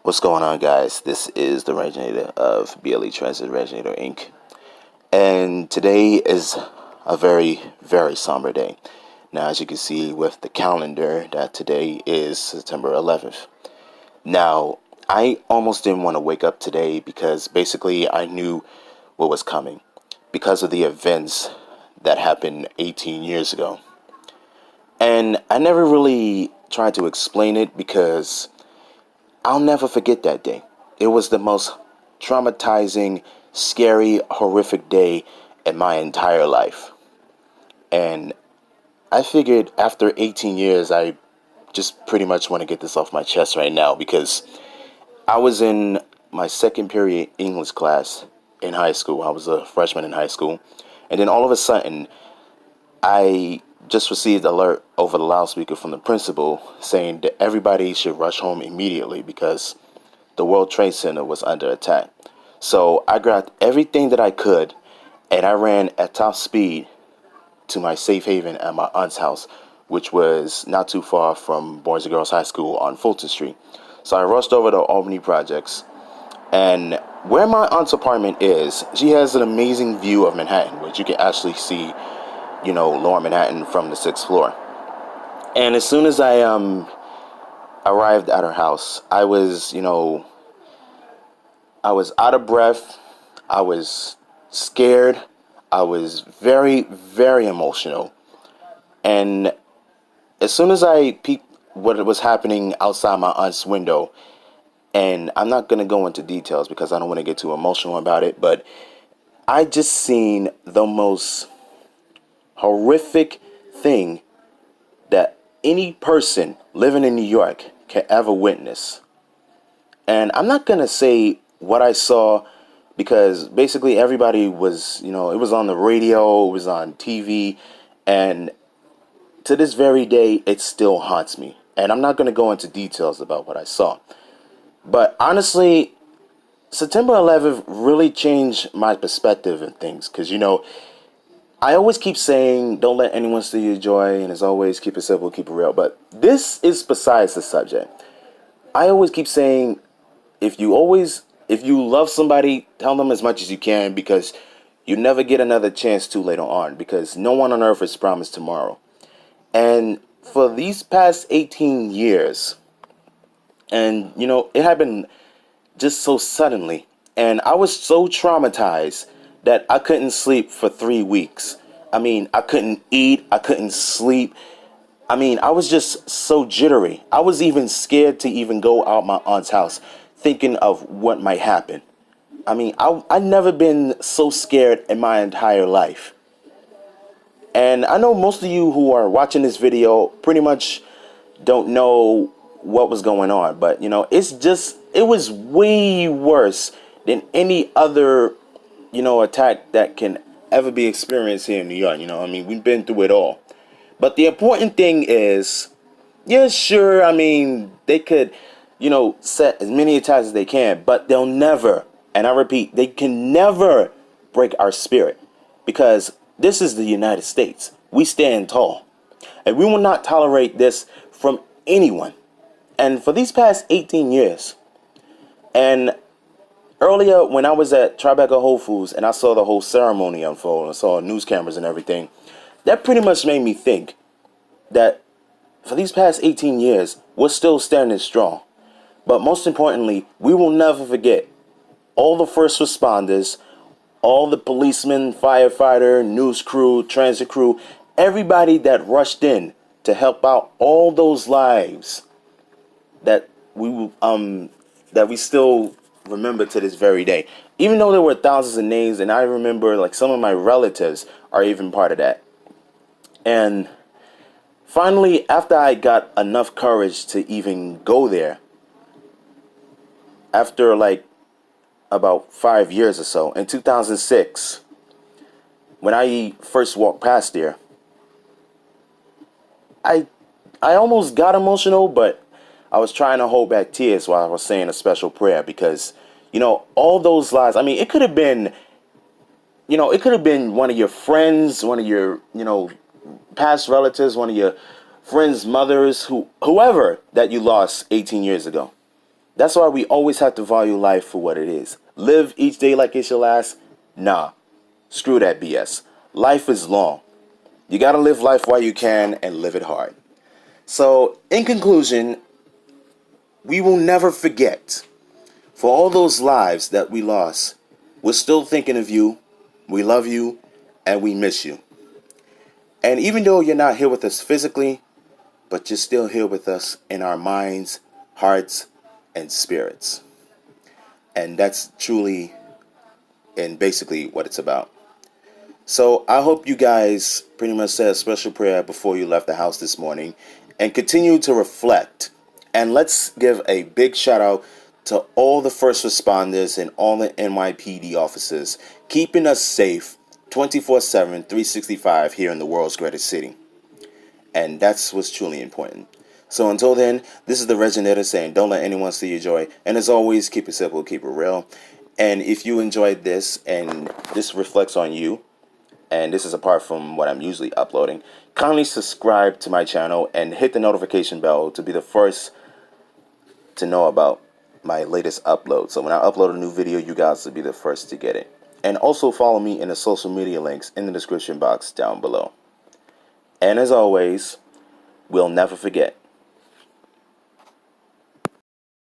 What's going on, guys? This is the originator of 𝐊𝐢𝐧𝐠 Inc. And today is a very, very somber day. Now, as you can see with the calendar, that today is September 11th. Now, I almost didn't want to wake up today because basically I knew what was coming because of the events that happened 18 years ago. And I never really tried to explain it because I'll never forget that day. It was the most traumatizing, scary, horrific day in my entire life. And I figured after 18 years, I just pretty much want to get this off my chest right now because I was in my second period English class in high school. I was a freshman in high school. And then all of a sudden, I just received an alert over the loudspeaker from the principal saying that everybody should rush home immediately because the World Trade Center was under attack. So I grabbed everything that I could and I ran at top speed to my safe haven at my aunt's house, which was not too far from Boys and Girls High School on Fulton Street. So I rushed over to Albany Projects, and where my aunt's apartment is, she has an amazing view of Manhattan, which you can actually see, Lower Manhattan from the 6th floor. And as soon as I arrived at her house, I was out of breath. I was scared. I was very, very emotional. And as soon as I peeked what was happening outside my aunt's window, and I'm not going to go into details because I don't want to get too emotional about it, but I just seen the most horrific thing that any person living in New York can ever witness. And I'm not going to say what I saw because basically everybody was, it was on the radio, it was on TV, and to this very day, it still haunts me. And I'm not going to go into details about what I saw. But honestly, September 11th really changed my perspective and things because, I always keep saying, don't let anyone steal your joy, and as always, keep it simple, keep it real. But this is besides the subject. I always keep saying, if you love somebody, tell them as much as you can because you never get another chance to later on because no one on earth is promised tomorrow. And for these past 18 years, and, it happened just so suddenly, and I was so traumatized that I couldn't sleep for 3 weeks. I mean, I couldn't eat. I couldn't sleep. I mean, I was just so jittery. I was even scared to even go out my aunt's house thinking of what might happen. I mean, I've never been so scared in my entire life. And I know most of you who are watching this video pretty much don't know what was going on. But, it was way worse than any other attack that can ever be experienced here in New York. We've been through it all. But the important thing is, yeah, sure, they could, set as many attacks as they can, but they'll never, and I repeat, they can never break our spirit because this is the United States. We stand tall, and we will not tolerate this from anyone. And for these past 18 years, and earlier, when I was at Tribeca Whole Foods and I saw the whole ceremony unfold, I saw news cameras and everything, that pretty much made me think that for these past 18 years, we're still standing strong. But most importantly, we will never forget all the first responders, all the policemen, firefighter, news crew, transit crew, everybody that rushed in to help out all those lives that we still remember to this very day. Even though there were thousands of names, and I remember like some of my relatives are even part of that. And finally, after I got enough courage to even go there, after like about 5 years or so, in 2006, when I first walked past there, I almost got emotional, but I was trying to hold back tears while I was saying a special prayer because, all those lives, it could have been, it could have been one of your friends, one of your, past relatives, one of your friends' mothers, whoever that you lost 18 years ago. That's why we always have to value life for what it is. Live each day like it's your last? Nah, screw that BS. Life is long. You gotta live life while you can and live it hard. So, in conclusion, we will never forget. For all those lives that we lost, we're still thinking of you, we love you, and we miss you. And even though you're not here with us physically, but you're still here with us in our minds, hearts, and spirits. And that's truly and basically what it's about. So I hope you guys pretty much said a special prayer before you left the house this morning and continue to reflect. And let's give a big shout out to all the first responders and all the NYPD officers keeping us safe 24/7, 365 here in the world's greatest city. And that's what's truly important. So until then, this is the Reginetta saying, don't let anyone steal your joy. And as always, keep it simple, keep it real. And if you enjoyed this and this reflects on you, and this is apart from what I'm usually uploading, kindly subscribe to my channel and hit the notification bell to be the first to know about my latest upload. So when I upload a new video, you guys will be the first to get it. And also follow me in the social media links in the description box down below. And as always, we'll never forget.